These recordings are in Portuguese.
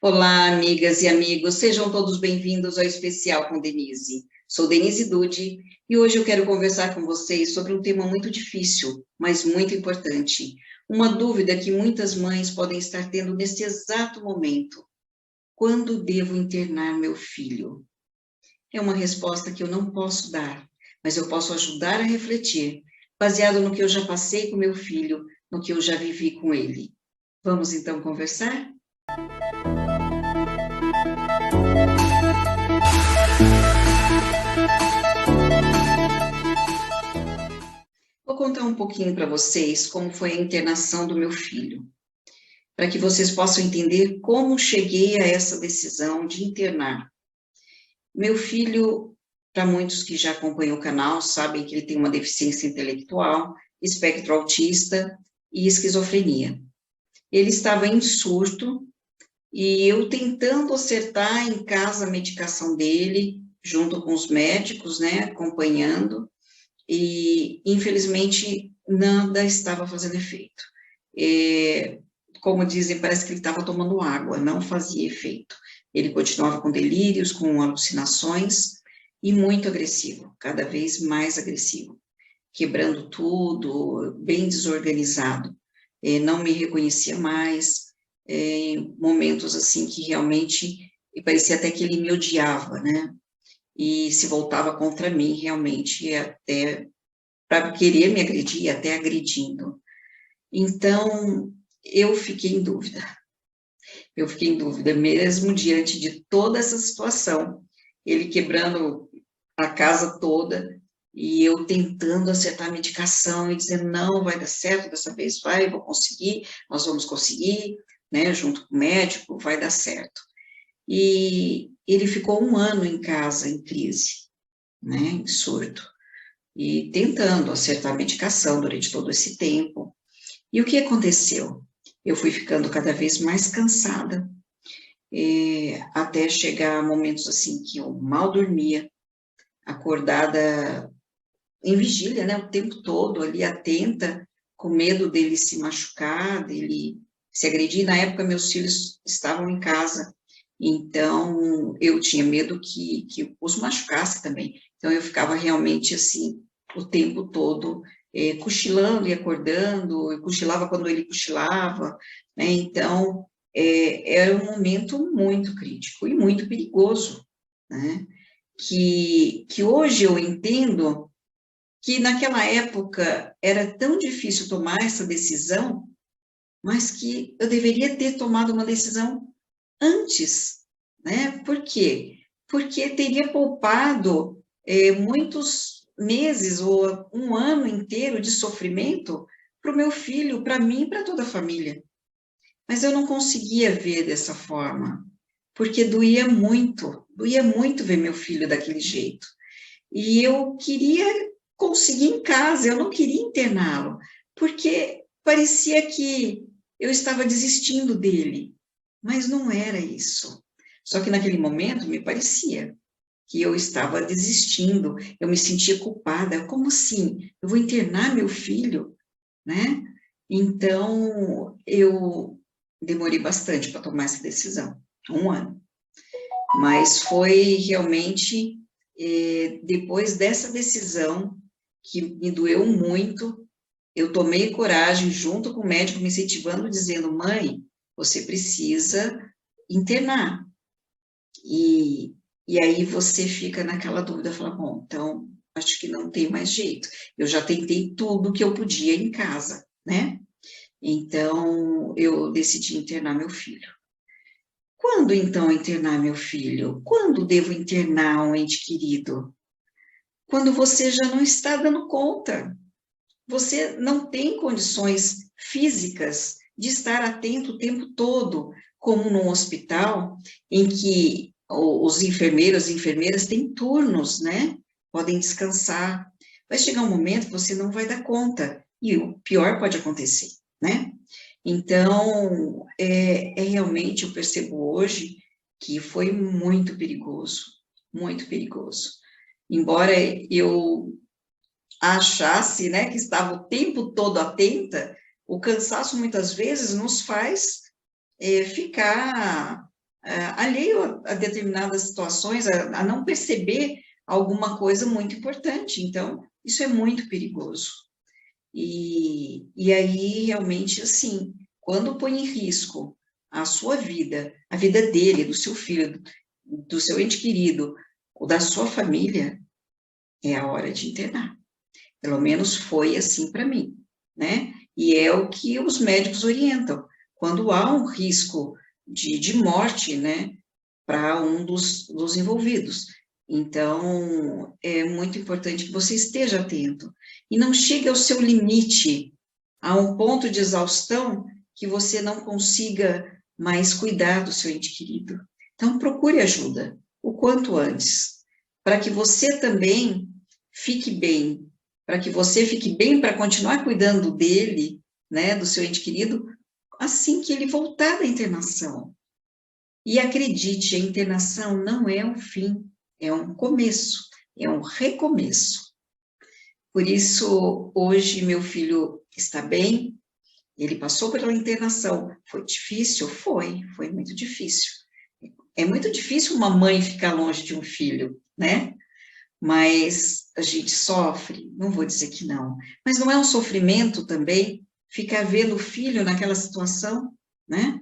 Olá, amigas e amigos, sejam todos bem-vindos ao Especial com Denise. Sou Denise Dude e hoje eu quero conversar com vocês sobre um tema muito difícil, mas muito importante. Uma dúvida que muitas mães podem estar tendo neste exato momento. Quando devo internar meu filho? É uma resposta que eu não posso dar, mas eu posso ajudar a refletir, baseado no que eu já passei com meu filho, no que eu já vivi com ele. Vamos então conversar? Vou contar um pouquinho para vocês como foi a internação do meu filho, para que vocês possam entender como cheguei a essa decisão de internar. Meu filho, para muitos que já acompanham o canal, sabem que ele tem uma deficiência intelectual, espectro autista e esquizofrenia. Ele estava em surto e eu tentando acertar em casa a medicação dele, junto com os médicos, né, acompanhando, e infelizmente nada estava fazendo efeito. Como dizem, parece que ele estava tomando água, não fazia efeito. Ele continuava com delírios, com alucinações e muito agressivo, cada vez mais agressivo, quebrando tudo, bem desorganizado. Não me reconhecia mais, momentos assim que realmente parecia até que ele me odiava, né? E se voltava contra mim, realmente, até para querer me agredir, até agredindo. Então, eu fiquei em dúvida. Eu fiquei em dúvida, mesmo diante de toda essa situação, ele quebrando a casa toda, e eu tentando acertar a medicação e dizendo, não, vai dar certo, dessa vez vai, vou conseguir, nós vamos conseguir, né, junto com o médico, vai dar certo. E ele ficou um ano em casa, em crise, né, em surto, e tentando acertar a medicação durante todo esse tempo. E o que aconteceu? Eu fui ficando cada vez mais cansada, até chegar a momentos assim que eu mal dormia, acordada em vigília, né, o tempo todo ali atenta, com medo dele se machucar, dele se agredir. Na época, meus filhos estavam em casa, então eu tinha medo que os machucasse também. Então eu ficava realmente assim, o tempo todo, cochilando e acordando, eu cochilava quando ele cochilava, né? Então era um momento muito crítico e muito perigoso, né? Que hoje eu entendo que naquela época era tão difícil tomar essa decisão, mas que eu deveria ter tomado uma decisão antes, né? Por quê? Porque teria poupado muitos meses ou um ano inteiro de sofrimento para o meu filho, para mim e para toda a família. Mas eu não conseguia ver dessa forma, porque doía muito ver meu filho daquele jeito. E eu queria conseguir em casa, eu não queria interná-lo, porque parecia que eu estava desistindo dele, mas não era isso. Só que naquele momento me parecia que eu estava desistindo, eu me sentia culpada. Como assim? Eu vou internar meu filho, né? Então, eu demorei bastante para tomar essa decisão, um ano. Mas foi realmente depois dessa decisão, que me doeu muito, eu tomei coragem, junto com o médico, me incentivando, dizendo, mãe, você precisa internar. E, e aí você fica naquela dúvida, fala, bom, então, acho que não tem mais jeito. Eu já tentei tudo que eu podia em casa, né? Então, eu decidi internar meu filho. Quando então internar meu filho? Quando devo internar um ente querido? Quando você já não está dando conta. Você não tem condições físicas de estar atento o tempo todo, como num hospital, em que os enfermeiros e enfermeiras têm turnos, né? Podem descansar. Vai chegar um momento que você não vai dar conta, e o pior pode acontecer, né? Então, realmente, eu percebo hoje que foi muito perigoso, muito perigoso. Embora eu achasse, né, que estava o tempo todo atenta, o cansaço muitas vezes nos faz ficar alheio a determinadas situações, a não perceber alguma coisa muito importante. Então, isso é muito perigoso. E aí, realmente, assim, quando põe em risco a sua vida, a vida dele, do seu filho, do seu ente querido, ou da sua família, é a hora de internar. Pelo menos foi assim para mim, né? E é o que os médicos orientam. Quando há um risco de morte, né, para um dos envolvidos. Então, é muito importante que você esteja atento e não chegue ao seu limite, a um ponto de exaustão que você não consiga mais cuidar do seu ente querido. Então, procure ajuda o quanto antes, para que você também fique bem, para que você fique bem para continuar cuidando dele, né, do seu ente querido, assim que ele voltar da internação. E acredite, a internação não é um fim, é um começo, é um recomeço. Por isso, hoje, meu filho está bem, ele passou pela internação. Foi difícil? Foi muito difícil. É muito difícil uma mãe ficar longe de um filho, né? Mas a gente sofre, não vou dizer que não, mas não é um sofrimento também ficar vendo o filho naquela situação, né?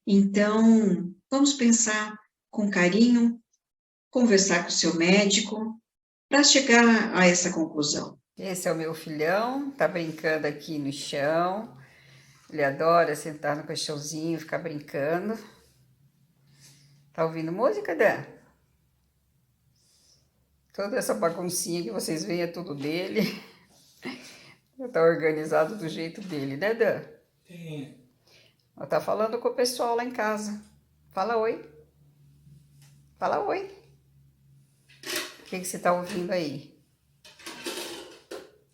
Então, vamos pensar com carinho, conversar com o seu médico, para chegar a essa conclusão. Esse é o meu filhão, tá brincando aqui no chão. Ele adora sentar no colchãozinho, ficar brincando. Tá ouvindo música, Dan? Toda essa baguncinha que vocês veem é tudo dele. Tá organizado do jeito dele, né, Dan? Sim. Tá falando com o pessoal lá em casa. Fala oi. Fala oi. O que você tá ouvindo aí?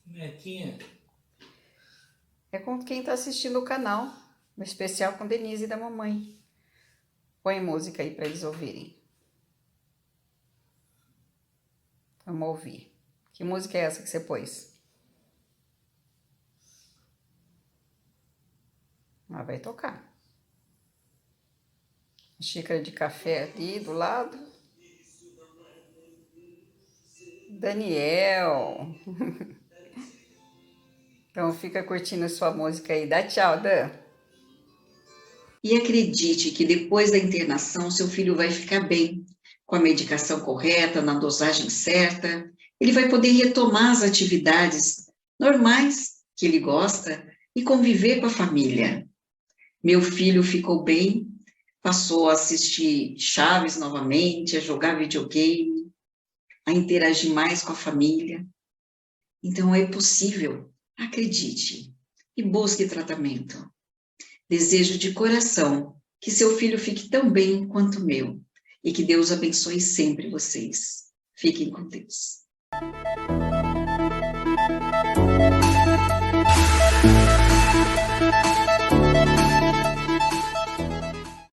Netinha. É com quem tá assistindo o canal. No especial com Denise da mamãe. Põe música aí para eles ouvirem. Vamos ouvir. Que música é essa que você pôs? Ah, vai tocar. Xícara de café ali do lado. Daniel. Então fica curtindo a sua música aí. Dá tchau, Dan. E acredite que depois da internação, seu filho vai ficar bem, com a medicação correta, na dosagem certa. Ele vai poder retomar as atividades normais que ele gosta e conviver com a família. Meu filho ficou bem, passou a assistir Chaves novamente, a jogar videogame, a interagir mais com a família. Então, é possível, acredite, e busque tratamento. Desejo de coração que seu filho fique tão bem quanto o meu, e que Deus abençoe sempre vocês. Fiquem com Deus.